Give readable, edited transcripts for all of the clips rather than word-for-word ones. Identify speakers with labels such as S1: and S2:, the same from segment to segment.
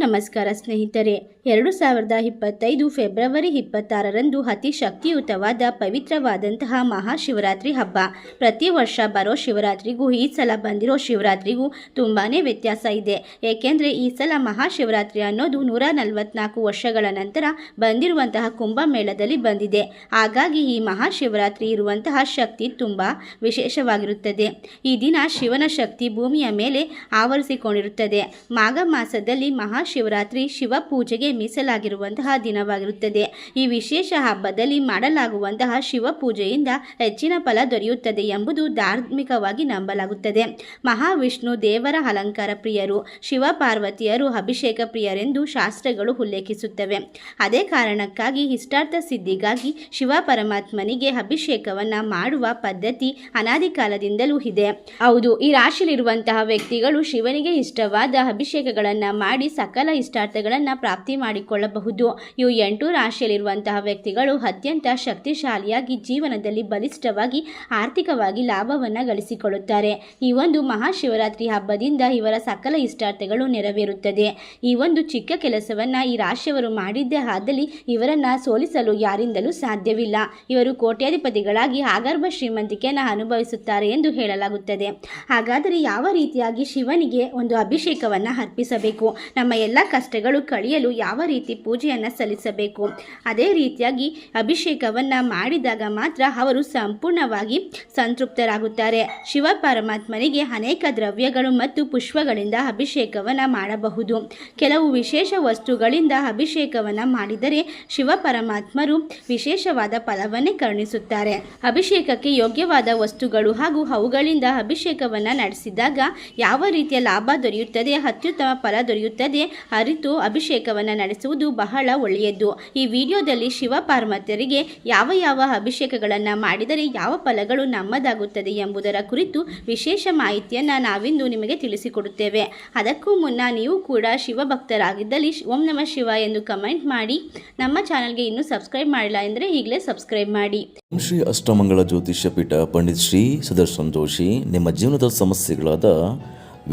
S1: ನಮಸ್ಕಾರ ಸ್ನೇಹಿತರೆ. 2025 ಫೆಬ್ರವರಿ 26ರಂದು ಅತಿ ಶಕ್ತಿಯುತವಾದ ಪವಿತ್ರವಾದಂತಹ ಮಹಾಶಿವರಾತ್ರಿ ಹಬ್ಬ. ಪ್ರತಿ ವರ್ಷ ಬರೋ ಶಿವರಾತ್ರಿಗೂ ಈ ಸಲ ಬಂದಿರೋ ಶಿವರಾತ್ರಿಗೂ ತುಂಬಾ ವ್ಯತ್ಯಾಸ ಇದೆ. ಏಕೆಂದರೆ ಈ ಸಲ ಮಹಾಶಿವರಾತ್ರಿ ಅನ್ನೋದು 144 ವರ್ಷಗಳ ನಂತರ ಬಂದಿರುವಂತಹ ಕುಂಭಮೇಳದಲ್ಲಿ ಬಂದಿದೆ. ಹಾಗಾಗಿ ಈ ಮಹಾಶಿವರಾತ್ರಿ ಇರುವಂತಹ ಶಕ್ತಿ ತುಂಬ ವಿಶೇಷವಾಗಿರುತ್ತದೆ. ಈ ದಿನ ಶಿವನ ಶಕ್ತಿ ಭೂಮಿಯ ಮೇಲೆ ಆವರಿಸಿಕೊಂಡಿರುತ್ತದೆ. ಮಾಘ ಮಾಸದಲ್ಲಿ ಮಹಾಶಿವರಾತ್ರಿ ಶಿವ ಪೂಜೆಗೆ ಮೀಸಲಾಗಿರುವಂತಹ ದಿನವಾಗಿರುತ್ತದೆ. ಈ ವಿಶೇಷ ಹಬ್ಬದಲ್ಲಿ ಮಾಡಲಾಗುವಂತಹ ಶಿವ ಪೂಜೆಯಿಂದ ಹೆಚ್ಚಿನ ಫಲ ದೊರೆಯುತ್ತದೆ ಎಂಬುದು ಧಾರ್ಮಿಕವಾಗಿ ನಂಬಲಾಗುತ್ತದೆ. ಮಹಾವಿಷ್ಣು ದೇವರ ಅಲಂಕಾರ ಪ್ರಿಯರು, ಶಿವ ಪಾರ್ವತಿಯರು ಅಭಿಷೇಕ ಪ್ರಿಯರೆಂದು ಶಾಸ್ತ್ರಗಳು ಉಲ್ಲೇಖಿಸುತ್ತವೆ. ಅದೇ ಕಾರಣಕ್ಕಾಗಿ ಇಷ್ಟಾರ್ಥ ಸಿದ್ಧಿಗಾಗಿ ಶಿವ ಪರಮಾತ್ಮನಿಗೆ ಅಭಿಷೇಕವನ್ನ ಮಾಡುವ ಪದ್ಧತಿ ಅನಾದಿ ಕಾಲದಿಂದಲೂ ಇದೆ. ಹೌದು, ಈ ರಾಶಿಯಲ್ಲಿರುವಂತಹ ವ್ಯಕ್ತಿಗಳು ಶಿವನಿಗೆ ಇಷ್ಟವಾದ ಅಭಿಷೇಕಗಳನ್ನು ಮಾಡಿ ಸಕಲ ಇಷ್ಟಾರ್ಥಗಳನ್ನು ಪ್ರಾಪ್ತಿ ಮಾಡಿಕೊಳ್ಳಬಹುದು. ಇವು 8 ರಾಶಿಯಲ್ಲಿರುವಂತಹ ವ್ಯಕ್ತಿಗಳು ಅತ್ಯಂತ ಶಕ್ತಿಶಾಲಿಯಾಗಿ ಜೀವನದಲ್ಲಿ ಬಲಿಷ್ಠವಾಗಿ ಆರ್ಥಿಕವಾಗಿ ಲಾಭವನ್ನು ಗಳಿಸಿಕೊಳ್ಳುತ್ತಾರೆ. ಈ ಒಂದು ಮಹಾಶಿವರಾತ್ರಿ ಹಬ್ಬದಿಂದ ಇವರ ಸಕಲ ಇಷ್ಟಾರ್ಥಗಳು ನೆರವೇರುತ್ತದೆ. ಈ ಒಂದು ಚಿಕ್ಕ ಕೆಲಸವನ್ನು ಈ ರಾಶಿಯವರು ಮಾಡಿದ್ದೇ ಆದಲ್ಲಿ ಇವರನ್ನು ಸೋಲಿಸಲು ಯಾರಿಂದಲೂ ಸಾಧ್ಯವಿಲ್ಲ. ಇವರು ಕೋಟ್ಯಾಧಿಪತಿಗಳಾಗಿ ಆಗರ್ಭ ಶ್ರೀಮಂತಿಕೆಯನ್ನು ಅನುಭವಿಸುತ್ತಾರೆ ಎಂದು ಹೇಳಲಾಗುತ್ತದೆ. ಹಾಗಾದರೆ ಯಾವ ರೀತಿಯಾಗಿ ಶಿವನಿಗೆ ಒಂದು ಅಭಿಷೇಕವನ್ನು ಅರ್ಪಿಸಬೇಕು, ನಮ್ಮ ಎಲ್ಲ ಕಷ್ಟಗಳು ಕಳೆಯಲು ಯಾವ ರೀತಿ ಪೂಜೆಯನ್ನು ಸಲ್ಲಿಸಬೇಕು, ಅದೇ ರೀತಿಯಾಗಿ ಅಭಿಷೇಕವನ್ನು ಮಾಡಿದಾಗ ಮಾತ್ರ ಅವರು ಸಂಪೂರ್ಣವಾಗಿ ಸಂತೃಪ್ತರಾಗುತ್ತಾರೆ. ಶಿವ ಪರಮಾತ್ಮನಿಗೆ ಅನೇಕ ದ್ರವ್ಯಗಳು ಮತ್ತು ಪುಷ್ಪಗಳಿಂದ ಅಭಿಷೇಕವನ್ನು ಮಾಡಬಹುದು. ಕೆಲವು ವಿಶೇಷ ವಸ್ತುಗಳಿಂದ ಅಭಿಷೇಕವನ್ನು ಮಾಡಿದರೆ ಶಿವ ಪರಮಾತ್ಮರು ವಿಶೇಷವಾದ ಫಲವನ್ನೇ ಕರುಣಿಸುತ್ತಾರೆ. ಅಭಿಷೇಕಕ್ಕೆ ಯೋಗ್ಯವಾದ ವಸ್ತುಗಳು ಹಾಗೂ ಅವುಗಳಿಂದ ಅಭಿಷೇಕವನ್ನು ನಡೆಸಿದಾಗ ಯಾವ ರೀತಿಯ ಲಾಭ ದೊರೆಯುತ್ತದೆ, ಅತ್ಯುತ್ತಮ ಫಲ ದೊರೆಯುತ್ತದೆ ಅರಿತು ಅಭಿಷೇಕವನ್ನು ನಡೆಸುವುದು ಬಹಳ ಒಳ್ಳೆಯದು. ಈ ವಿಡಿಯೋದಲ್ಲಿ ಶಿವ ಪಾರ್ವತಿಯರಿಗೆ ಯಾವ ಯಾವ ಅಭಿಷೇಕಗಳನ್ನು ಮಾಡಿದರೆ ಯಾವ ಫಲಗಳು ನಮ್ಮದಾಗುತ್ತದೆ ಎಂಬುದರ ಕುರಿತು ವಿಶೇಷ ಮಾಹಿತಿಯನ್ನು ನಾವಿಂದು ನಿಮಗೆ ತಿಳಿಸಿಕೊಡುತ್ತೇವೆ. ಅದಕ್ಕೂ ಮುನ್ನ ನೀವು ಕೂಡ ಶಿವ ಭಕ್ತರಾಗಿದ್ದಲ್ಲಿ ಓಂ ನಮಃ ಶಿವ ಎಂದು ಕಮೆಂಟ್ ಮಾಡಿ. ನಮ್ಮ ಚಾನಲ್ಗೆ ಇನ್ನೂ ಸಬ್ಸ್ಕ್ರೈಬ್ ಮಾಡಿಲ್ಲ ಎಂದರೆ ಈಗಲೇ ಸಬ್ಸ್ಕ್ರೈಬ್ ಮಾಡಿ.
S2: ಶ್ರೀ ಅಷ್ಟಮಂಗಳ ಜ್ಯೋತಿಷ್ಯ ಪೀಠ ಪಂಡಿತ್ ಶ್ರೀ ಸುದರ್ಶನ್ ಜೋಶಿ ನಿಮ್ಮ ಜೀವನದ ಸಮಸ್ಯೆಗಳಾದ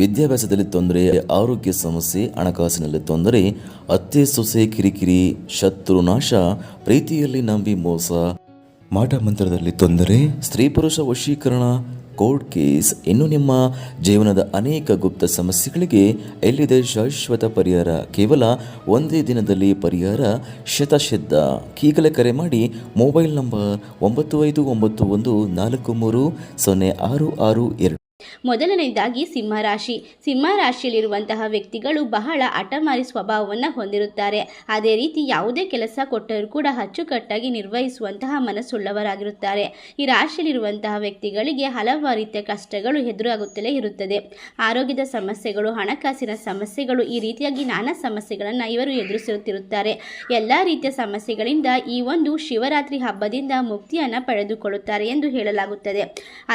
S2: ವಿದ್ಯಾಭ್ಯಾಸದಲ್ಲಿ ತೊಂದರೆ, ಆರೋಗ್ಯ ಸಮಸ್ಯೆ, ಹಣಕಾಸಿನಲ್ಲಿ ತೊಂದರೆ, ಅತ್ತೆ ಸೊಸೆ ಕಿರಿಕಿರಿ, ಶತ್ರುನಾಶ, ಪ್ರೀತಿಯಲ್ಲಿ ನಂಬಿ ಮೋಸ, ಮಾಟ ಮಂತ್ರದಲ್ಲಿ ತೊಂದರೆ, ಸ್ತ್ರೀ ಪುರುಷ ವಶೀಕರಣ, ಕೋರ್ಟ್ ಕೇಸ್, ಇನ್ನು ನಿಮ್ಮ ಜೀವನದ ಅನೇಕ ಗುಪ್ತ ಸಮಸ್ಯೆಗಳಿಗೆ ಎಲ್ಲಿದೆ ಶಾಶ್ವತ ಪರಿಹಾರ. ಕೇವಲ ಒಂದೇ ದಿನದಲ್ಲಿ ಪರಿಹಾರ ಶತಸಿದ್ಧ. ಈಗಲೇ ಕರೆ ಮಾಡಿ. Mobile number 9591430662.
S1: ಮೊದಲನೇದಾಗಿ ಸಿಂಹರಾಶಿ. ಸಿಂಹರಾಶಿಯಲ್ಲಿರುವಂತಹ ವ್ಯಕ್ತಿಗಳು ಬಹಳ ಹಠಮಾರಿ ಸ್ವಭಾವವನ್ನು ಹೊಂದಿರುತ್ತಾರೆ. ಅದೇ ರೀತಿ ಯಾವುದೇ ಕೆಲಸ ಕೊಟ್ಟರೂ ಕೂಡ ಅಚ್ಚುಕಟ್ಟಾಗಿ ನಿರ್ವಹಿಸುವಂತಹ ಮನಸ್ಸುಳ್ಳವರಾಗಿರುತ್ತಾರೆ. ಈ ರಾಶಿಯಲ್ಲಿರುವಂತಹ ವ್ಯಕ್ತಿಗಳಿಗೆ ಹಲವಾರು ರೀತಿಯ ಕಷ್ಟಗಳು ಎದುರಾಗುತ್ತಲೇ ಇರುತ್ತದೆ. ಆರೋಗ್ಯದ ಸಮಸ್ಯೆಗಳು, ಹಣಕಾಸಿನ ಸಮಸ್ಯೆಗಳು, ಈ ರೀತಿಯಾಗಿ ನಾನಾ ಸಮಸ್ಯೆಗಳನ್ನು ಇವರು ಎದುರಿಸುತ್ತಿರುತ್ತಾರೆ. ಎಲ್ಲ ರೀತಿಯ ಸಮಸ್ಯೆಗಳಿಂದ ಈ ಒಂದು ಶಿವರಾತ್ರಿ ಹಬ್ಬದಿಂದ ಮುಕ್ತಿಯನ್ನು ಪಡೆದುಕೊಳ್ಳುತ್ತಾರೆ ಎಂದು ಹೇಳಲಾಗುತ್ತದೆ.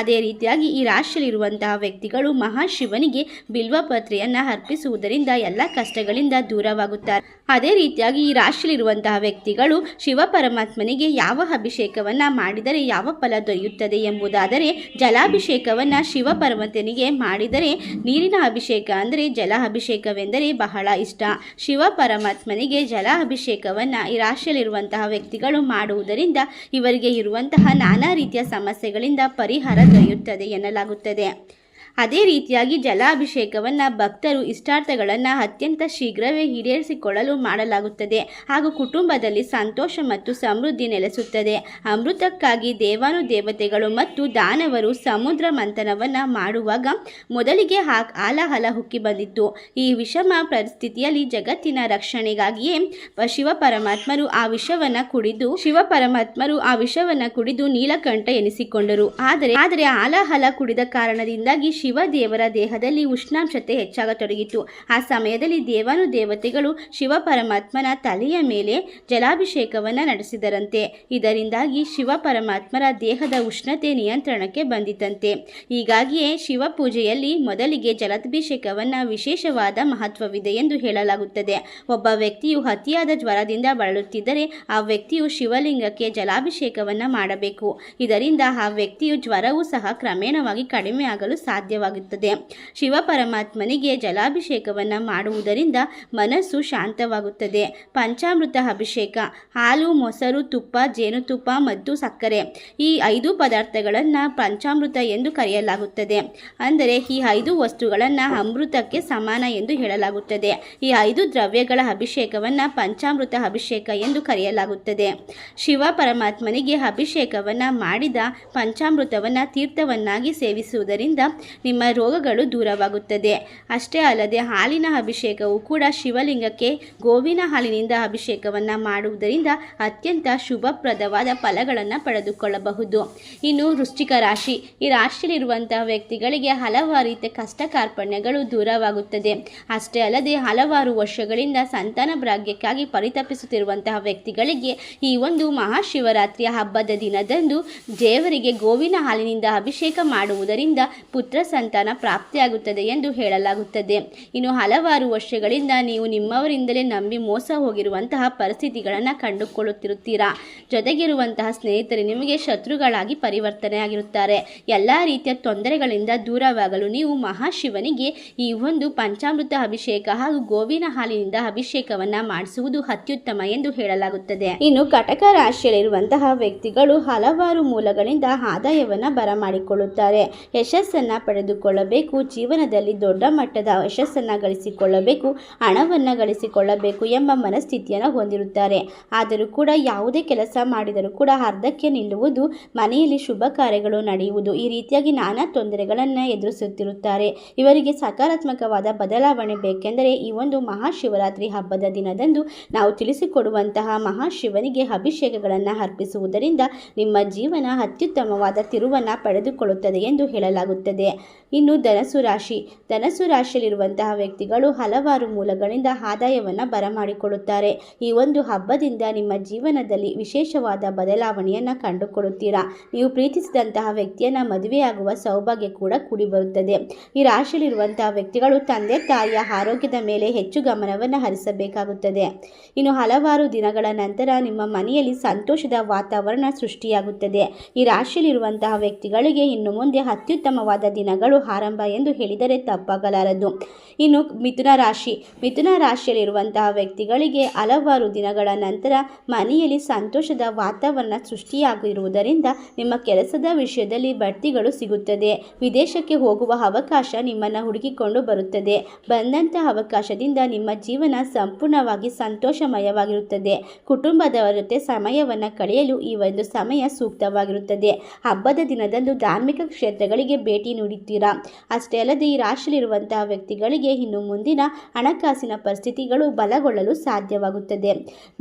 S1: ಅದೇ ರೀತಿಯಾಗಿ ಈ ರಾಶಿಯಲ್ಲಿರುವಂತಹ ವ್ಯಕ್ತಿಗಳು ಮಹಾಶಿವನಿಗೆ ಬಿಲ್ವಪತ್ರೆಯನ್ನು ಅರ್ಪಿಸುವುದರಿಂದ ಎಲ್ಲ ಕಷ್ಟಗಳಿಂದ ದೂರವಾಗುತ್ತಾರೆ. ಅದೇ ರೀತಿಯಾಗಿ ಈ ರಾಶಿಯಲ್ಲಿರುವಂತಹ ವ್ಯಕ್ತಿಗಳು ಶಿವ ಪರಮಾತ್ಮನಿಗೆ ಯಾವ ಅಭಿಷೇಕವನ್ನು ಮಾಡಿದರೆ ಯಾವ ಫಲ ದೊರೆಯುತ್ತದೆ ಎಂಬುದಾದರೆ, ಜಲಾಭಿಷೇಕವನ್ನು ಶಿವ ಪರಮಾತ್ಮನಿಗೆ ಮಾಡಿದರೆ, ನೀರಿನ ಅಭಿಷೇಕ ಅಂದರೆ ಜಲ ಅಭಿಷೇಕವೆಂದರೆ ಬಹಳ ಇಷ್ಟ. ಶಿವ ಪರಮಾತ್ಮನಿಗೆ ಜಲ ಅಭಿಷೇಕವನ್ನು ಈ ರಾಶಿಯಲ್ಲಿರುವಂತಹ ವ್ಯಕ್ತಿಗಳು ಮಾಡುವುದರಿಂದ ಇವರಿಗೆ ಇರುವಂತಹ ನಾನಾ ರೀತಿಯ ಸಮಸ್ಯೆಗಳಿಂದ ಪರಿಹಾರ ದೊರೆಯುತ್ತದೆ ಎನ್ನಲಾಗುತ್ತದೆ. ಅದೇ ರೀತಿಯಾಗಿ ಜಲಾಭಿಷೇಕವನ್ನು ಭಕ್ತರು ಇಷ್ಟಾರ್ಥಗಳನ್ನು ಅತ್ಯಂತ ಶೀಘ್ರವೇ ಈಡೇರಿಸಿಕೊಳ್ಳಲು ಮಾಡಲಾಗುತ್ತದೆ. ಹಾಗೂ ಕುಟುಂಬದಲ್ಲಿ ಸಂತೋಷ ಮತ್ತು ಸಮೃದ್ಧಿ ನೆಲೆಸುತ್ತದೆ. ಅಮೃತಕ್ಕಾಗಿ ದೇವಾನುದೇವತೆಗಳು ಮತ್ತು ದಾನವರು ಸಮುದ್ರ ಮಂಥನವನ್ನು ಮಾಡುವಾಗ ಮೊದಲಿಗೆ ಹಾಲಾಹಲ ಉಕ್ಕಿ ಬಂದಿತ್ತು. ಈ ವಿಷಮ ಪರಿಸ್ಥಿತಿಯಲ್ಲಿ ಜಗತ್ತಿನ ರಕ್ಷಣೆಗಾಗಿಯೇ ಶಿವ ಪರಮಾತ್ಮರು ಆ ವಿಷವನ್ನು ಕುಡಿದು ನೀಲಕಂಠ ಎನಿಸಿಕೊಂಡರು. ಆದರೆ ಹಾಲಾಹಲ ಕುಡಿದ ಕಾರಣದಿಂದಾಗಿ ಶಿವ ದೇವರ ದೇಹದಲ್ಲಿ ಉಷ್ಣಾಂಶತೆ ಹೆಚ್ಚಾಗತೊಡಗಿತು. ಆ ಸಮಯದಲ್ಲಿ ದೇವಾನುದೇವತೆಗಳು ಶಿವ ಪರಮಾತ್ಮನ ತಲೆಯ ಮೇಲೆ ಜಲಾಭಿಷೇಕವನ್ನು ನಡೆಸಿದರಂತೆ. ಇದರಿಂದಾಗಿ ಶಿವ ಪರಮಾತ್ಮರ ದೇಹದ ಉಷ್ಣತೆ ನಿಯಂತ್ರಣಕ್ಕೆ ಬಂದಿತಂತೆ. ಹೀಗಾಗಿಯೇ ಶಿವ ಪೂಜೆಯಲ್ಲಿ ಮೊದಲಿಗೆ ಜಲಾಭಿಷೇಕವನ್ನು ವಿಶೇಷವಾದ ಮಹತ್ವವಿದೆ ಎಂದು ಹೇಳಲಾಗುತ್ತದೆ. ಒಬ್ಬ ವ್ಯಕ್ತಿಯು ಅತಿಯಾದ ಜ್ವರದಿಂದ ಬಳಲುತ್ತಿದ್ದರೆ ಆ ವ್ಯಕ್ತಿಯು ಶಿವಲಿಂಗಕ್ಕೆ ಜಲಾಭಿಷೇಕವನ್ನು ಮಾಡಬೇಕು. ಇದರಿಂದ ಆ ವ್ಯಕ್ತಿಯು ಜ್ವರವೂ ಸಹ ಕ್ರಮೇಣವಾಗಿ ಕಡಿಮೆ ಆಗಲು ಸಾಧ್ಯ ಸಾಧ್ಯವಾಗುತ್ತದೆ. ಶಿವ ಪರಮಾತ್ಮನಿಗೆ ಜಲಾಭಿಷೇಕವನ್ನು ಮಾಡುವುದರಿಂದ ಮನಸ್ಸು ಶಾಂತವಾಗುತ್ತದೆ. ಪಂಚಾಮೃತ ಅಭಿಷೇಕ: ಹಾಲು, ಮೊಸರು, ತುಪ್ಪ, ಜೇನುತುಪ್ಪ ಮತ್ತು ಸಕ್ಕರೆ, ಈ 5 ಪದಾರ್ಥಗಳನ್ನು ಪಂಚಾಮೃತ ಎಂದು ಕರೆಯಲಾಗುತ್ತದೆ. ಅಂದರೆ ಈ 5 ವಸ್ತುಗಳನ್ನು ಅಮೃತಕ್ಕೆ ಸಮಾನ ಎಂದು ಹೇಳಲಾಗುತ್ತದೆ. ಈ 5 ದ್ರವ್ಯಗಳ ಅಭಿಷೇಕವನ್ನು ಪಂಚಾಮೃತ ಅಭಿಷೇಕ ಎಂದು ಕರೆಯಲಾಗುತ್ತದೆ. ಶಿವ ಪರಮಾತ್ಮನಿಗೆ ಅಭಿಷೇಕವನ್ನು ಮಾಡಿದ ಪಂಚಾಮೃತವನ್ನು ತೀರ್ಥವನ್ನಾಗಿ ಸೇವಿಸುವುದರಿಂದ ನಿಮ್ಮ ರೋಗಗಳು ದೂರವಾಗುತ್ತದೆ. ಅಷ್ಟೇ ಅಲ್ಲದೆ ಹಾಲಿನ ಅಭಿಷೇಕವು ಕೂಡ ಶಿವಲಿಂಗಕ್ಕೆ ಗೋವಿನ ಹಾಲಿನಿಂದ ಅಭಿಷೇಕವನ್ನು ಮಾಡುವುದರಿಂದ ಅತ್ಯಂತ ಶುಭಪ್ರದವಾದ ಫಲಗಳನ್ನು ಪಡೆದುಕೊಳ್ಳಬಹುದು. ಇನ್ನು ವೃಶ್ಚಿಕ ರಾಶಿ: ಈ ರಾಶಿಯಲ್ಲಿರುವಂತಹ ವ್ಯಕ್ತಿಗಳಿಗೆ ಹಲವಾರು ರೀತಿಯ ಕಷ್ಟ ಕಾರ್ಪಣ್ಯಗಳು ದೂರವಾಗುತ್ತದೆ. ಅಷ್ಟೇ ಅಲ್ಲದೆ ಹಲವಾರು ವರ್ಷಗಳಿಂದ ಸಂತಾನ ಭಾಗ್ಯಕ್ಕಾಗಿ ಪರಿತಪಿಸುತ್ತಿರುವಂತಹ ವ್ಯಕ್ತಿಗಳಿಗೆ ಈ ಒಂದು ಮಹಾಶಿವರಾತ್ರಿಯ ಹಬ್ಬದ ದಿನದಂದು ದೇವರಿಗೆ ಗೋವಿನ ಹಾಲಿನಿಂದ ಅಭಿಷೇಕ ಮಾಡುವುದರಿಂದ ಪುತ್ರ ಸಂತಾನ ಪ್ರಾಪ್ತಿಯಾಗುತ್ತದೆ ಎಂದು ಹೇಳಲಾಗುತ್ತದೆ. ಇನ್ನು ಹಲವಾರು ವರ್ಷಗಳಿಂದ ನೀವು ನಿಮ್ಮವರಿಂದಲೇ ನಂಬಿ ಮೋಸ ಹೋಗಿರುವಂತಹ ಪರಿಸ್ಥಿತಿಗಳನ್ನು ಕಂಡುಕೊಳ್ಳುತ್ತಿರುತ್ತೀರಾ. ಜೊತೆಗಿರುವಂತಹ ಸ್ನೇಹಿತರು ನಿಮಗೆ ಶತ್ರುಗಳಾಗಿ ಪರಿವರ್ತನೆಯಾಗಿರುತ್ತಾರೆ. ಎಲ್ಲ ರೀತಿಯ ತೊಂದರೆಗಳಿಂದ ದೂರವಾಗಲು ನೀವು ಮಹಾಶಿವನಿಗೆ ಈ ಒಂದು ಪಂಚಾಮೃತ ಅಭಿಷೇಕ ಹಾಗೂ ಗೋವಿನ ಹಾಲಿನಿಂದ ಅಭಿಷೇಕವನ್ನು ಮಾಡಿಸುವುದು ಅತ್ಯುತ್ತಮ ಎಂದು ಹೇಳಲಾಗುತ್ತದೆ. ಇನ್ನು ಕಟಕ ರಾಶಿಯಲ್ಲಿರುವಂತಹ ವ್ಯಕ್ತಿಗಳು ಹಲವಾರು ಮೂಲಗಳಿಂದ ಆದಾಯವನ್ನು ಬರಮಾಡಿಕೊಳ್ಳುತ್ತಾರೆ. ಯಶಸ್ಸನ್ನು ಪಡೆದುಕೊಳ್ಳಬೇಕು, ಜೀವನದಲ್ಲಿ ದೊಡ್ಡ ಮಟ್ಟದ ಯಶಸ್ಸನ್ನು ಗಳಿಸಿಕೊಳ್ಳಬೇಕು, ಹಣವನ್ನು ಗಳಿಸಿಕೊಳ್ಳಬೇಕು ಎಂಬ ಮನಸ್ಥಿತಿಯನ್ನು ಹೊಂದಿರುತ್ತಾರೆ. ಆದರೂ ಕೂಡ ಯಾವುದೇ ಕೆಲಸ ಮಾಡಿದರೂ ಕೂಡ ಅರ್ಧಕ್ಕೆ ನಿಲ್ಲುವುದು, ಮನೆಯಲ್ಲಿ ಶುಭ ಕಾರ್ಯಗಳು ನಡೆಯುವುದು, ಈ ರೀತಿಯಾಗಿ ನಾನಾ ತೊಂದರೆಗಳನ್ನು ಎದುರಿಸುತ್ತಿರುತ್ತಾರೆ. ಇವರಿಗೆ ಸಕಾರಾತ್ಮಕವಾದ ಬದಲಾವಣೆ ಬೇಕೆಂದರೆ ಈ ಒಂದು ಮಹಾಶಿವರಾತ್ರಿ ಹಬ್ಬದ ದಿನದಂದು ನಾವು ತಿಳಿಸಿಕೊಡುವಂತಹ ಮಹಾಶಿವನಿಗೆ ಅಭಿಷೇಕಗಳನ್ನು ಅರ್ಪಿಸುವುದರಿಂದ ನಿಮ್ಮ ಜೀವನ ಅತ್ಯುತ್ತಮವಾದ ತಿರುವನ್ನು ಪಡೆದುಕೊಳ್ಳುತ್ತದೆ ಎಂದು ಹೇಳಲಾಗುತ್ತದೆ. ಇನ್ನು ಧನಸ್ಸು ರಾಶಿ: ಧನಸ್ಸು ರಾಶಿಯಲ್ಲಿರುವಂತಹ ವ್ಯಕ್ತಿಗಳು ಹಲವಾರು ಮೂಲಗಳಿಂದ ಆದಾಯವನ್ನು ಬರಮಾಡಿಕೊಳ್ಳುತ್ತಾರೆ. ಈ ಒಂದು ಹಬ್ಬದಿಂದ ನಿಮ್ಮ ಜೀವನದಲ್ಲಿ ವಿಶೇಷವಾದ ಬದಲಾವಣೆಯನ್ನು ಕಂಡುಕೊಳ್ಳುತ್ತೀರಾ. ನೀವು ಪ್ರೀತಿಸಿದಂತಹ ವ್ಯಕ್ತಿಯನ್ನು ಮದುವೆಯಾಗುವ ಸೌಭಾಗ್ಯ ಕೂಡ ಕೂಡಿ ಬರುತ್ತದೆ. ಈ ರಾಶಿಯಲ್ಲಿರುವಂತಹ ವ್ಯಕ್ತಿಗಳು ತಂದೆ ತಾಯಿಯ ಆರೋಗ್ಯದ ಮೇಲೆ ಹೆಚ್ಚು ಗಮನವನ್ನು ಹರಿಸಬೇಕಾಗುತ್ತದೆ. ಇನ್ನು ಹಲವಾರು ದಿನಗಳ ನಂತರ ನಿಮ್ಮ ಮನೆಯಲ್ಲಿ ಸಂತೋಷದ ವಾತಾವರಣ ಸೃಷ್ಟಿಯಾಗುತ್ತದೆ. ಈ ರಾಶಿಯಲ್ಲಿರುವಂತಹ ವ್ಯಕ್ತಿಗಳಿಗೆ ಇನ್ನು ಮುಂದೆ ಅತ್ಯುತ್ತಮವಾದ ದಿನಗಳು ಆರಂಭ ಎಂದು ಹೇಳಿದರೆ ತಪ್ಪಾಗಲಾರದು. ಇನ್ನು ಮಿಥುನ ರಾಶಿ: ಮಿಥುನ ರಾಶಿಯಲ್ಲಿರುವಂತಹ ವ್ಯಕ್ತಿಗಳಿಗೆ ಹಲವಾರು ದಿನಗಳ ನಂತರ ಮನೆಯಲ್ಲಿ ಸಂತೋಷದ ವಾತಾವರಣ ಸೃಷ್ಟಿಯಾಗಿರುವುದರಿಂದ ನಿಮ್ಮ ಕೆಲಸದ ವಿಷಯದಲ್ಲಿ ಬಡ್ತಿಗಳು ಸಿಗುತ್ತದೆ. ವಿದೇಶಕ್ಕೆ ಹೋಗುವ ಅವಕಾಶ ನಿಮ್ಮನ್ನು ಹುಡುಕಿಕೊಂಡು ಬರುತ್ತದೆ. ಬಂದಂತಹ ಅವಕಾಶದಿಂದ ನಿಮ್ಮ ಜೀವನ ಸಂಪೂರ್ಣವಾಗಿ ಸಂತೋಷಮಯವಾಗಿರುತ್ತದೆ. ಕುಟುಂಬದವರ ಜೊತೆ ಸಮಯವನ್ನು ಕಳೆಯಲು ಈ ಒಂದು ಸಮಯ ಸೂಕ್ತವಾಗಿರುತ್ತದೆ. ಹಬ್ಬದ ದಿನದಂದು ಧಾರ್ಮಿಕ ಕ್ಷೇತ್ರಗಳಿಗೆ ಭೇಟಿ ನೀಡುತ್ತೀರಾ. ಅಷ್ಟೇ ಅಲ್ಲದೆ ಈ ರಾಶಿಯಲ್ಲಿರುವಂತಹ ವ್ಯಕ್ತಿಗಳಿಗೆ ಇನ್ನು ಮುಂದಿನ ಹಣಕಾಸಿನ ಪರಿಸ್ಥಿತಿಗಳು ಬಲಗೊಳ್ಳಲು ಸಾಧ್ಯವಾಗುತ್ತದೆ.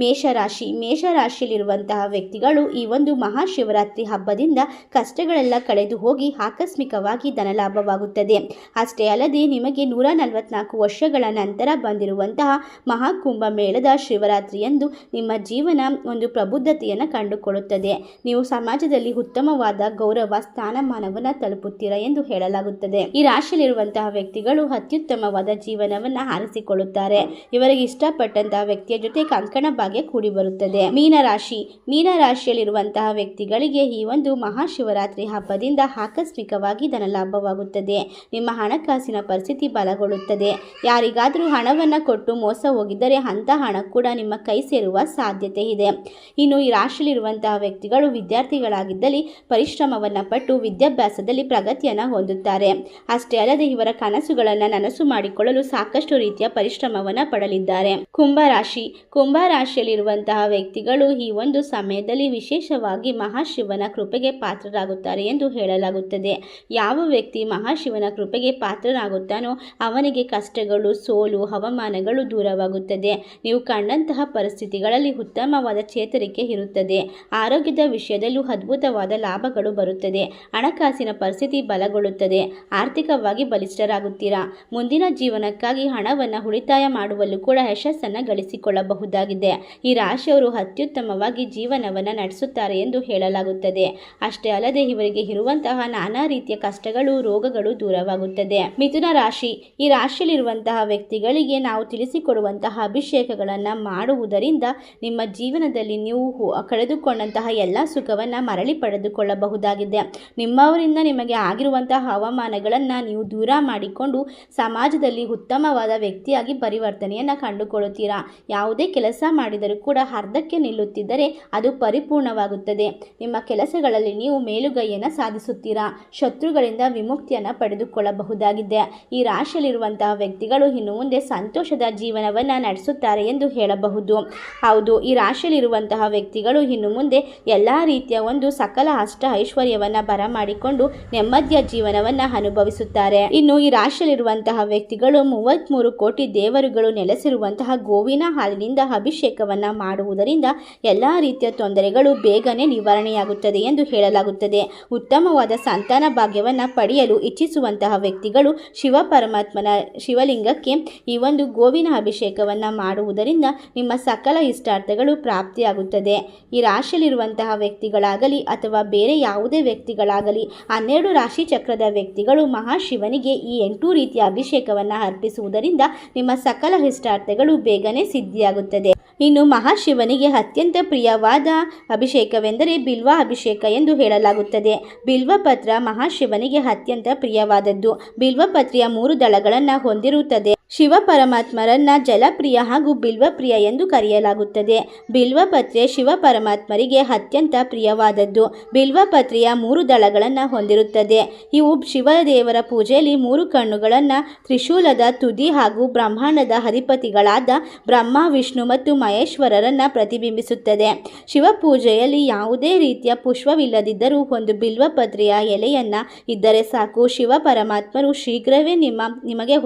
S1: ಮೇಷರಾಶಿ: ಮೇಷರಾಶಿಯಲ್ಲಿರುವಂತಹ ವ್ಯಕ್ತಿಗಳು ಈ ಒಂದು ಮಹಾಶಿವರಾತ್ರಿ ಹಬ್ಬದಿಂದ ಕಷ್ಟಗಳೆಲ್ಲ ಕಳೆದು ಹೋಗಿ ಆಕಸ್ಮಿಕವಾಗಿ ಧನಲಾಭವಾಗುತ್ತದೆ. ಅಷ್ಟೇ ಅಲ್ಲದೆ ನಿಮಗೆ 144 ವರ್ಷಗಳ ನಂತರ ಬಂದಿರುವಂತಹ ಮಹಾಕುಂಭ ಮೇಳದ ಶಿವರಾತ್ರಿಯಂದು ನಿಮ್ಮ ಜೀವನ ಒಂದು ಪ್ರಬುದ್ಧತೆಯನ್ನು ಕಂಡುಕೊಳ್ಳುತ್ತದೆ. ನೀವು ಸಮಾಜದಲ್ಲಿ ಉತ್ತಮವಾದ ಗೌರವ ಸ್ಥಾನಮಾನವನ್ನು ತಲುಪುತ್ತೀರಾ ಎಂದು ಹೇಳಲಾಗುತ್ತದೆ. ಈ ರಾಶಿಯಲ್ಲಿರುವಂತಹ ವ್ಯಕ್ತಿಗಳು ಅತ್ಯುತ್ತಮವಾದ ಜೀವನವನ್ನು ಆರಿಸಿಕೊಳ್ಳುತ್ತಾರೆ. ಇವರಿಗೆ ಇಷ್ಟಪಟ್ಟಂತಹ ವ್ಯಕ್ತಿಯ ಜೊತೆ ಕಂಕಣ ಭಾಗ್ಯ ಕೂಡಿ ಬರುತ್ತದೆ. ಮೀನರಾಶಿ: ಮೀನರಾಶಿಯಲ್ಲಿರುವಂತಹ ವ್ಯಕ್ತಿಗಳಿಗೆ ಈ ಒಂದು ಮಹಾಶಿವರಾತ್ರಿ ಹಬ್ಬದಿಂದ ಆಕಸ್ಮಿಕವಾಗಿ ಧನಲಾಭವಾಗುತ್ತದೆ. ನಿಮ್ಮ ಹಣಕಾಸಿನ ಪರಿಸ್ಥಿತಿ ಬಲಗೊಳ್ಳುತ್ತದೆ. ಯಾರಿಗಾದರೂ ಹಣವನ್ನು ಕೊಟ್ಟು ಮೋಸ ಹೋಗಿದ್ದರೆ ಅಂತಹ ಹಣ ಕೂಡ ನಿಮ್ಮ ಕೈ ಸೇರುವ ಸಾಧ್ಯತೆ ಇದೆ. ಇನ್ನು ಈ ರಾಶಿಯಲ್ಲಿರುವಂತಹ ವ್ಯಕ್ತಿಗಳು ವಿದ್ಯಾರ್ಥಿಗಳಾಗಿದ್ದಲ್ಲಿ ಪರಿಶ್ರಮವನ್ನು ಪಟ್ಟು ವಿದ್ಯಾಭ್ಯಾಸದಲ್ಲಿ ಪ್ರಗತಿಯನ್ನು ಹೊಂದುತ್ತಾರೆ. ಅಷ್ಟೇ ಅಲ್ಲದೆ ಇವರ ಕನಸುಗಳನ್ನು ನನಸು ಮಾಡಿಕೊಳ್ಳಲು ಸಾಕಷ್ಟು ರೀತಿಯ ಪರಿಶ್ರಮವನ್ನು ಪಡಲಿದ್ದಾರೆ. ಕುಂಭರಾಶಿ: ಕುಂಭರಾಶಿಯಲ್ಲಿರುವಂತಹ ವ್ಯಕ್ತಿಗಳು ಈ ಒಂದು ಸಮಯದಲ್ಲಿ ವಿಶೇಷವಾಗಿ ಮಹಾಶಿವನ ಕೃಪೆಗೆ ಪಾತ್ರರಾಗುತ್ತಾರೆ ಎಂದು ಹೇಳಲಾಗುತ್ತದೆ. ಯಾವ ವ್ಯಕ್ತಿ ಮಹಾಶಿವನ ಕೃಪೆಗೆ ಪಾತ್ರನಾಗುತ್ತಾನೋ ಅವನಿಗೆ ಕಷ್ಟಗಳು, ಸೋಲು, ಅವಮಾನಗಳು ದೂರವಾಗುತ್ತದೆ. ನೀವು ಕಂಡಂತಹ ಪರಿಸ್ಥಿತಿಗಳಲ್ಲಿ ಉತ್ತಮವಾದ ಚೇತರಿಕೆ ಇರುತ್ತದೆ. ಆರೋಗ್ಯದ ವಿಷಯದಲ್ಲೂ ಅದ್ಭುತವಾದ ಲಾಭಗಳು ಬರುತ್ತದೆ. ಹಣಕಾಸಿನ ಪರಿಸ್ಥಿತಿ ಬಲಗೊಳ್ಳುತ್ತದೆ. ಆರ್ಥಿಕವಾಗಿ ಬಲಿಷ್ಠರಾಗುತ್ತೀರಾ. ಮುಂದಿನ ಜೀವನಕ್ಕಾಗಿ ಹಣವನ್ನು ಉಳಿತಾಯ ಮಾಡುವಲ್ಲೂ ಕೂಡ ಯಶಸ್ಸನ್ನು ಗಳಿಸಿಕೊಳ್ಳಬಹುದಾಗಿದೆ. ಈ ರಾಶಿಯವರು ಅತ್ಯುತ್ತಮವಾಗಿ ಜೀವನವನ್ನು ನಡೆಸುತ್ತಾರೆ ಎಂದು ಹೇಳಲಾಗುತ್ತದೆ. ಅಷ್ಟೇ ಅಲ್ಲದೆ ಇವರಿಗೆ ಇರುವಂತಹ ನಾನಾ ರೀತಿಯ ಕಷ್ಟಗಳು, ರೋಗಗಳು ದೂರವಾಗುತ್ತದೆ. ಮಿಥುನ ರಾಶಿ: ಈ ರಾಶಿಯಲ್ಲಿರುವಂತಹ ವ್ಯಕ್ತಿಗಳಿಗೆ ನಾವು ತಿಳಿಸಿಕೊಡುವಂತಹ ಅಭಿಷೇಕಗಳನ್ನು ಮಾಡುವುದರಿಂದ ನಿಮ್ಮ ಜೀವನದಲ್ಲಿ ನೀವು ಕಳೆದುಕೊಂಡಂತಹ ಎಲ್ಲ ಸುಖವನ್ನು ಮರಳಿ ಪಡೆದುಕೊಳ್ಳಬಹುದಾಗಿದೆ. ನಿಮ್ಮವರಿಂದ ನಿಮಗೆ ಆಗಿರುವಂತಹ ಅವಮಾನಗಳನ್ನು ನೀವು ದೂರ ಮಾಡಿಕೊಂಡು ಸಮಾಜದಲ್ಲಿ ಉತ್ತಮವಾದ ವ್ಯಕ್ತಿಯಾಗಿ ಪರಿವರ್ತನೆಯನ್ನು ಕಂಡುಕೊಳ್ಳುತ್ತೀರಾ. ಯಾವುದೇ ಕೆಲಸ ಮಾಡಿದರೂ ಕೂಡ ಅರ್ಧಕ್ಕೆ ನಿಲ್ಲುತ್ತಿದ್ದರೆ ಅದು ಪರಿಪೂರ್ಣವಾಗುತ್ತದೆ. ನಿಮ್ಮ ಕೆಲಸಗಳಲ್ಲಿ ನೀವು ಮೇಲುಗೈಯನ್ನು ಸಾಧಿಸುತ್ತೀರಾ. ಶತ್ರುಗಳಿಂದ ವಿಮುಕ್ತಿಯನ್ನು ಪಡೆದುಕೊಳ್ಳಬಹುದಾಗಿದೆ. ಈ ರಾಶಿಯಲ್ಲಿರುವಂತಹ ವ್ಯಕ್ತಿಗಳು ಇನ್ನು ಮುಂದೆ ಸಂತೋಷದ ಜೀವನವನ್ನು ನಡೆಸುತ್ತಾರೆ ಎಂದು ಹೇಳಬಹುದು. ಹೌದು, ಈ ರಾಶಿಯಲ್ಲಿರುವಂತಹ ವ್ಯಕ್ತಿಗಳು ಇನ್ನು ಮುಂದೆ ಎಲ್ಲ ರೀತಿಯ ಒಂದು ಸಕಲ ಅಷ್ಟ ಐಶ್ವರ್ಯವನ್ನು ಬರಮಾಡಿಕೊಂಡು ನೆಮ್ಮದಿಯ ಜೀವನವನ್ನು ಅನುಭವಿಸುತ್ತಾರೆ. ಇನ್ನು ಈ ರಾಶಿಯಲ್ಲಿರುವಂತಹ ವ್ಯಕ್ತಿಗಳು 33 ಕೋಟಿ ದೇವರುಗಳು ನೆಲೆಸಿರುವಂತಹ ಗೋವಿನ ಹಾಲಿನಿಂದ ಅಭಿಷೇಕವನ್ನು ಮಾಡುವುದರಿಂದ ಎಲ್ಲ ರೀತಿಯ ತೊಂದರೆಗಳು ಬೇಗನೆ ನಿವಾರಣೆಯಾಗುತ್ತದೆ ಎಂದು ಹೇಳಲಾಗುತ್ತದೆ. ಉತ್ತಮವಾದ ಸಂತಾನ ಭಾಗ್ಯವನ್ನು ಪಡೆಯಲು ಇಚ್ಛಿಸುವಂತಹ ವ್ಯಕ್ತಿಗಳು ಶಿವ ಪರಮಾತ್ಮನ ಶಿವಲಿಂಗಕ್ಕೆ ಈ ಒಂದು ಗೋವಿನ ಅಭಿಷೇಕವನ್ನು ಮಾಡುವುದರಿಂದ ನಿಮ್ಮ ಸಕಲ ಇಷ್ಟಾರ್ಥಗಳು ಪ್ರಾಪ್ತಿಯಾಗುತ್ತದೆ. ಈ ರಾಶಿಯಲ್ಲಿರುವಂತಹ ವ್ಯಕ್ತಿಗಳಾಗಲಿ ಅಥವಾ ಬೇರೆ ಯಾವುದೇ ವ್ಯಕ್ತಿಗಳಾಗಲಿ 12 ರಾಶಿ ಚಕ್ರದ ವ್ಯಕ್ತಿಗಳು ಮಹಾಶಿವನಿಗೆ ಈ 8 ರೀತಿಯ ಅಭಿಷೇಕವನ್ನು ಅರ್ಪಿಸುವುದರಿಂದ ನಿಮ್ಮ ಸಕಲ ಇಷ್ಟಾರ್ಥಗಳು ಬೇಗನೆ ಸಿದ್ಧಿಯಾಗುತ್ತದೆ. ಇನ್ನು ಮಹಾಶಿವನಿಗೆ ಅತ್ಯಂತ ಪ್ರಿಯವಾದ ಅಭಿಷೇಕವೆಂದರೆ ಬಿಲ್ವ ಅಭಿಷೇಕ ಎಂದು ಹೇಳಲಾಗುತ್ತದೆ. ಬಿಲ್ವಪತ್ರ ಮಹಾಶಿವನಿಗೆ ಅತ್ಯಂತ ಪ್ರಿಯವಾದದ್ದು. ಬಿಲ್ವಪತ್ರೆಯ 3 ದಳಗಳನ್ನು ಹೊಂದಿರುತ್ತದೆ. ಶಿವ ಪರಮಾತ್ಮರನ್ನ ಜಲಪ್ರಿಯ ಹಾಗೂ ಬಿಲ್ವಪ್ರಿಯ ಎಂದು ಕರೆಯಲಾಗುತ್ತದೆ. ಬಿಲ್ವಪತ್ರೆ ಶಿವ ಪರಮಾತ್ಮರಿಗೆ ಅತ್ಯಂತ ಪ್ರಿಯವಾದದ್ದು. ಬಿಲ್ವಪತ್ರೆಯ 3 ದಳಗಳನ್ನು ಹೊಂದಿರುತ್ತದೆ. ಇವು ಶಿವದೇವರ ಪೂಜೆಯಲ್ಲಿ 3 ಕಣ್ಣುಗಳನ್ನು, ತ್ರಿಶೂಲದ ತುದಿ ಹಾಗೂ ಬ್ರಹ್ಮಾಂಡದ ಅಧಿಪತಿಗಳಾದ ಬ್ರಹ್ಮ, ವಿಷ್ಣು ಮತ್ತು ಮಹೇಶ್ವರರನ್ನು ಪ್ರತಿಬಿಂಬಿಸುತ್ತದೆ. ಶಿವ ಪೂಜೆಯಲ್ಲಿ ಯಾವುದೇ ರೀತಿಯ ಪುಷ್ಪವಿಲ್ಲದಿದ್ದರೂ ಒಂದು ಬಿಲ್ವಪತ್ರೆಯ ಎಲೆಯನ್ನ ಇದ್ದರೆ ಸಾಕು. ಶಿವ ಪರಮಾತ್ಮರು ಶೀಘ್ರವೇ ನಿಮಗೆ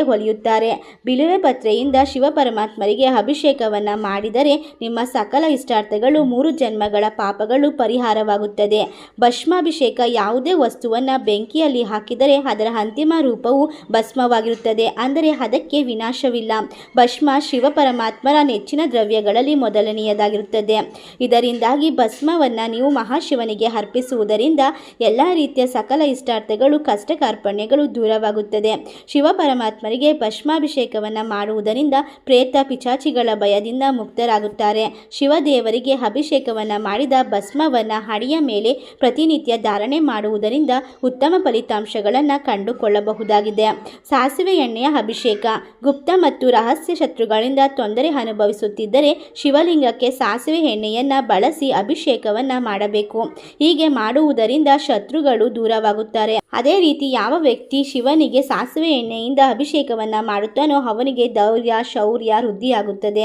S1: ಹೊಲಿಯುತ್ತಾರೆ. ಬಿಲ್ವೆ ಪತ್ರೆಯಿಂದ ಶಿವ ಪರಮಾತ್ಮರಿಗೆ ಅಭಿಷೇಕವನ್ನು ಮಾಡಿದರೆ ನಿಮ್ಮ ಸಕಲ ಇಷ್ಟಾರ್ಥಗಳು 3 ಜನ್ಮಗಳ ಪಾಪಗಳು ಪರಿಹಾರವಾಗುತ್ತದೆ. ಭಸ್ಮಾಭಿಷೇಕ ಯಾವುದೇ ವಸ್ತುವನ್ನು ಬೆಂಕಿಯಲ್ಲಿ ಹಾಕಿದರೆ ಅದರ ಅಂತಿಮ ರೂಪವು ಭಸ್ಮವಾಗಿರುತ್ತದೆ, ಅಂದರೆ ಅದಕ್ಕೆ ವಿನಾಶವಿಲ್ಲ. ಭಸ್ಮ ಶಿವ ಪರಮಾತ್ಮರ ನೆಚ್ಚಿನ ದ್ರವ್ಯಗಳಲ್ಲಿ ಮೊದಲನೆಯದಾಗಿರುತ್ತದೆ. ಇದರಿಂದಾಗಿ ಭಸ್ಮವನ್ನು ನೀವು ಮಹಾಶಿವನಿಗೆ ಅರ್ಪಿಸುವುದರಿಂದ ಎಲ್ಲ ರೀತಿಯ ಸಕಲ ಇಷ್ಟಾರ್ಥಗಳು, ಕಷ್ಟ ಕಾರ್ಪಣ್ಯಗಳು ದೂರವಾಗುತ್ತದೆ. ಶಿವ ಪರಮಾತ್ಮರಿಗೆ ಭಸ್ಮಾಭಿಷೇಕವನ್ನು ಮಾಡುವುದರಿಂದ ಪ್ರೇತ ಪಿಚಾಚಿಗಳ ಭಯದಿಂದ ಮುಕ್ತರಾಗುತ್ತಾರೆ. ಶಿವದೇವರಿಗೆ ಅಭಿಷೇಕವನ್ನು ಮಾಡಿದ ಭಸ್ಮವನ್ನು ಹಣೆಯ ಮೇಲೆ ಪ್ರತಿನಿತ್ಯ ಧಾರಣೆ ಮಾಡುವುದರಿಂದ ಉತ್ತಮ ಫಲಿತಾಂಶಗಳನ್ನು ಕಂಡುಕೊಳ್ಳಬಹುದಾಗಿದೆ. ಸಾಸಿವೆ ಎಣ್ಣೆಯ ಅಭಿಷೇಕ. ಗುಪ್ತ ಮತ್ತು ರಹಸ್ಯ ಶತ್ರುಗಳಿಂದ ತೊಂದರೆ ಅನುಭವಿಸುತ್ತಿದ್ದರೆ ಶಿವಲಿಂಗಕ್ಕೆ ಸಾಸಿವೆ ಎಣ್ಣೆಯನ್ನು ಬಳಸಿ ಅಭಿಷೇಕವನ್ನು ಮಾಡಬೇಕು. ಹೀಗೆ ಮಾಡುವುದರಿಂದ ಶತ್ರುಗಳು ದೂರವಾಗುತ್ತಾರೆ. ಅದೇ ರೀತಿ ಯಾವ ವ್ಯಕ್ತಿ ಶಿವನಿಗೆ ಸಾಸಿವೆ ಎಣ್ಣೆಯಿಂದ ಅಭಿಷೇಕವನ್ನು ಮಾಡುತ್ತಾನೋ ಅವನಿಗೆ ಧೈರ್ಯ, ಶೌರ್ಯ ವೃದ್ಧಿಯಾಗುತ್ತದೆ.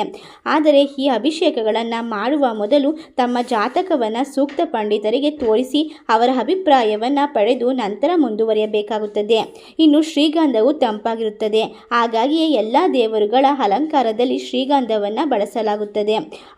S1: ಆದರೆ ಈ ಅಭಿಷೇಕಗಳನ್ನು ಮಾಡುವ ಮೊದಲು ತಮ್ಮ ಜಾತಕವನ್ನು ಸೂಕ್ತ ಪಂಡಿತರಿಗೆ ತೋರಿಸಿ ಅವರ ಅಭಿಪ್ರಾಯವನ್ನು ಪಡೆದು ನಂತರ ಮುಂದುವರಿಯಬೇಕಾಗುತ್ತದೆ. ಇನ್ನು ಶ್ರೀಗಂಧವು ತಂಪಾಗಿರುತ್ತದೆ, ಹಾಗಾಗಿಯೇ ಎಲ್ಲ ದೇವರುಗಳ ಅಲಂಕಾರದಲ್ಲಿ ಶ್ರೀಗಂಧವನ್ನು ಬಳಸಲಾಗುತ್ತದೆ.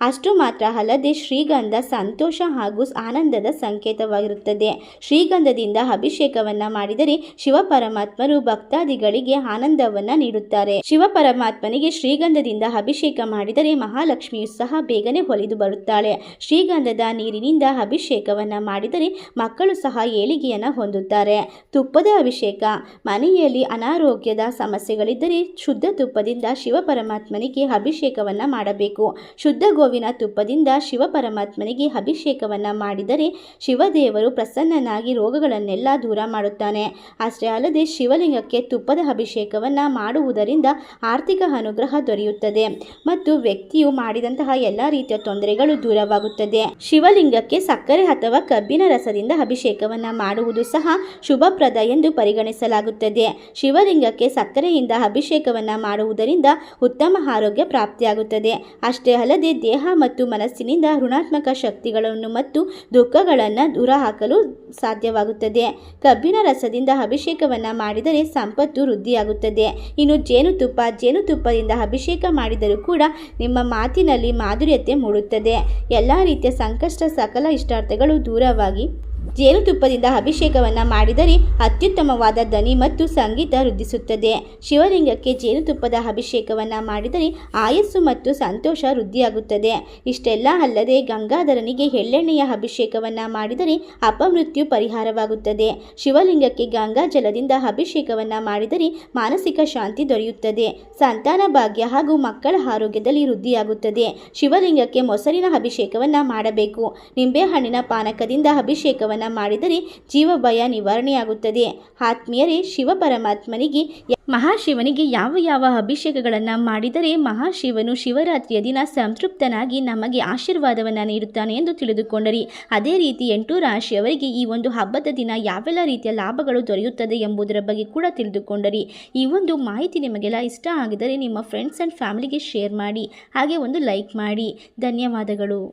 S1: ಅಷ್ಟು ಮಾತ್ರ ಅಲ್ಲದೆ ಶ್ರೀಗಂಧ ಸಂತೋಷ ಹಾಗೂ ಆನಂದದ ಸಂಕೇತವಾಗಿರುತ್ತದೆ. ಶ್ರೀಗಂಧದಿಂದ ಅಭಿಷೇಕವನ್ನು ಮಾಡಿದರೆ ಶಿವ ಪರಮಾತ್ಮರು ಭಕ್ತಾದಿಗಳಿಗೆ ಆನಂದವನ್ನು ನೀಡುತ್ತಾರೆ. ಶಿವ ಪರಮಾತ್ಮನಿಗೆ ಶ್ರೀಗಂಧದಿಂದ ಅಭಿಷೇಕ ಮಾಡಿದರೆ ಮಹಾಲಕ್ಷ್ಮಿಯು ಸಹ ಬೇಗನೆ ಹೊಲಿದು ಬರುತ್ತಾಳೆ. ಶ್ರೀಗಂಧದ ನೀರಿನಿಂದ ಅಭಿಷೇಕವನ್ನು ಮಾಡಿದರೆ ಮಕ್ಕಳು ಸಹ ಏಳಿಗೆಯನ್ನು ಹೊಂದುತ್ತಾರೆ. ತುಪ್ಪದ ಅಭಿಷೇಕ. ಮನೆಯಲ್ಲಿ ಅನಾರೋಗ್ಯದ ಸಮಸ್ಯೆಗಳಿದ್ದರೆ ಶುದ್ಧ ತುಪ್ಪದಿಂದ ಶಿವ ಪರಮಾತ್ಮನಿಗೆ ಅಭಿಷೇಕವನ್ನು ಮಾಡಬೇಕು. ಶುದ್ಧ ಗೋವಿನ ತುಪ್ಪದಿಂದ ಶಿವ ಪರಮಾತ್ಮನಿಗೆ ಅಭಿಷೇಕವನ್ನು ಮಾಡಿದರೆ ಶಿವದೇವರು ಪ್ರಸನ್ನನಾಗಿ ರೋಗಗಳನ್ನೆಲ್ಲ ದೂರ ಮಾಡುತ್ತಾನೆ. ಅಷ್ಟೇ ಅಲ್ಲದೆ ಶಿವಲಿಂಗಕ್ಕೆ ತುಪ್ಪದ ಅಭಿಷೇಕವನ್ನು ಮಾಡುವುದರಿಂದ ಆರ್ಥಿಕ ಅನುಗ್ರಹ ದೊರೆಯುತ್ತದೆ ಮತ್ತು ವ್ಯಕ್ತಿಯು ಮಾಡಿದಂತಹ ಎಲ್ಲ ರೀತಿಯ ತೊಂದರೆಗಳು ದೂರವಾಗುತ್ತದೆ. ಶಿವಲಿಂಗಕ್ಕೆ ಸಕ್ಕರೆ ಅಥವಾ ಕಬ್ಬಿನ ರಸದಿಂದ ಅಭಿಷೇಕವನ್ನು ಮಾಡುವುದು ಸಹ ಶುಭಪ್ರದ ಎಂದು ಪರಿಗಣಿಸಲಾಗುತ್ತದೆ. ಶಿವಲಿಂಗಕ್ಕೆ ಸಕ್ಕರೆಯಿಂದ ಅಭಿಷೇಕವನ್ನು ಮಾಡುವುದರಿಂದ ಉತ್ತಮ ಆರೋಗ್ಯ ಪ್ರಾಪ್ತಿಯಾಗುತ್ತದೆ. ಅಷ್ಟೇ ಅಲ್ಲದೆ ದೇಹ ಮತ್ತು ಮನಸ್ಸಿನಿಂದ ಋಣಾತ್ಮಕ ಶಕ್ತಿಗಳನ್ನು ಮತ್ತು ದುಃಖಗಳನ್ನು ದೂರ ಹಾಕಲು ಸಾಧ್ಯವಾಗುತ್ತದೆ. ಕಬ್ಬಿನ ರಸದಿಂದ ಅಭಿಷೇಕವನ್ನು ಮಾಡಿದರೆ ಸಂಪತ್ತು ವೃದ್ಧಿಯಾಗುತ್ತದೆ. ಇನ್ನು ಜೇನುತುಪ್ಪದಿಂದ ಅಭಿಷೇಕ ಮಾಡಿದರೂ ಕೂಡ ನಿಮ್ಮ ಮಾತಿನಲ್ಲಿ ಮಾಧುರ್ಯತೆ ಮೂಡುತ್ತದೆ. ಎಲ್ಲ ರೀತಿಯ ಸಂಕಷ್ಟ, ಸಕಲ ಇಷ್ಟಾರ್ಥಗಳು ದೂರವಾಗಿ ಜೇನುತುಪ್ಪದಿಂದ ಅಭಿಷೇಕವನ್ನು ಮಾಡಿದರೆ ಅತ್ಯುತ್ತಮವಾದ ಧ್ವನಿ ಮತ್ತು ಸಂಗೀತ ವೃದ್ಧಿಸುತ್ತದೆ. ಶಿವಲಿಂಗಕ್ಕೆ ಜೇನುತುಪ್ಪದ ಅಭಿಷೇಕವನ್ನು ಮಾಡಿದರೆ ಆಯಸ್ಸು ಮತ್ತು ಸಂತೋಷ ವೃದ್ಧಿಯಾಗುತ್ತದೆ. ಇಷ್ಟೆಲ್ಲ ಅಲ್ಲದೆ ಗಂಗಾಧರನಿಗೆ ಎಳ್ಳೆಣ್ಣೆಯ ಅಭಿಷೇಕವನ್ನು ಮಾಡಿದರೆ ಅಪಮೃತ್ಯು ಪರಿಹಾರವಾಗುತ್ತದೆ. ಶಿವಲಿಂಗಕ್ಕೆ ಗಂಗಾ ಜಲದಿಂದ ಅಭಿಷೇಕವನ್ನು ಮಾಡಿದರೆ ಮಾನಸಿಕ ಶಾಂತಿ ದೊರೆಯುತ್ತದೆ. ಸಂತಾನ ಭಾಗ್ಯ ಹಾಗೂ ಮಕ್ಕಳ ಆರೋಗ್ಯದಲ್ಲಿ ವೃದ್ಧಿಯಾಗುತ್ತದೆ. ಶಿವಲಿಂಗಕ್ಕೆ ಮೊಸರಿನ ಅಭಿಷೇಕವನ್ನು ಮಾಡಬೇಕು. ನಿಂಬೆಹಣ್ಣಿನ ಪಾನಕದಿಂದ ಅಭಿಷೇಕವನ್ನು ಹೋಮವನ್ನು ಮಾಡಿದರೆ ಜೀವ ಭಯ ನಿವಾರಣೆಯಾಗುತ್ತದೆ. ಆತ್ಮೀಯರೇ, ಶಿವ ಪರಮಾತ್ಮನಿಗೆ ಮಹಾಶಿವನಿಗೆ ಯಾವ ಯಾವ ಅಭಿಷೇಕಗಳನ್ನು ಮಾಡಿದರೆ ಮಹಾಶಿವನು ಶಿವರಾತ್ರಿಯ ದಿನ ಸಂತೃಪ್ತನಾಗಿ ನಮಗೆ ಆಶೀರ್ವಾದವನ್ನು ನೀಡುತ್ತಾನೆ ಎಂದು ತಿಳಿದುಕೊಂಡರಿ. ಅದೇ ರೀತಿ 8 ರಾಶಿಯವರಿಗೆ ಈ ಒಂದು ಹಬ್ಬದ ದಿನ ಯಾವೆಲ್ಲ ರೀತಿಯ ಲಾಭಗಳು ದೊರೆಯುತ್ತದೆ ಎಂಬುದರ ಬಗ್ಗೆ ಕೂಡ ತಿಳಿದುಕೊಂಡರಿ. ಈ ಒಂದು ಮಾಹಿತಿ ನಿಮಗೆಲ್ಲ ಇಷ್ಟ ಆಗಿದರೆ ನಿಮ್ಮ ಫ್ರೆಂಡ್ಸ್ ಆ್ಯಂಡ್ ಫ್ಯಾಮಿಲಿಗೆ ಶೇರ್ ಮಾಡಿ, ಹಾಗೆ ಒಂದು ಲೈಕ್ ಮಾಡಿ. ಧನ್ಯವಾದಗಳು.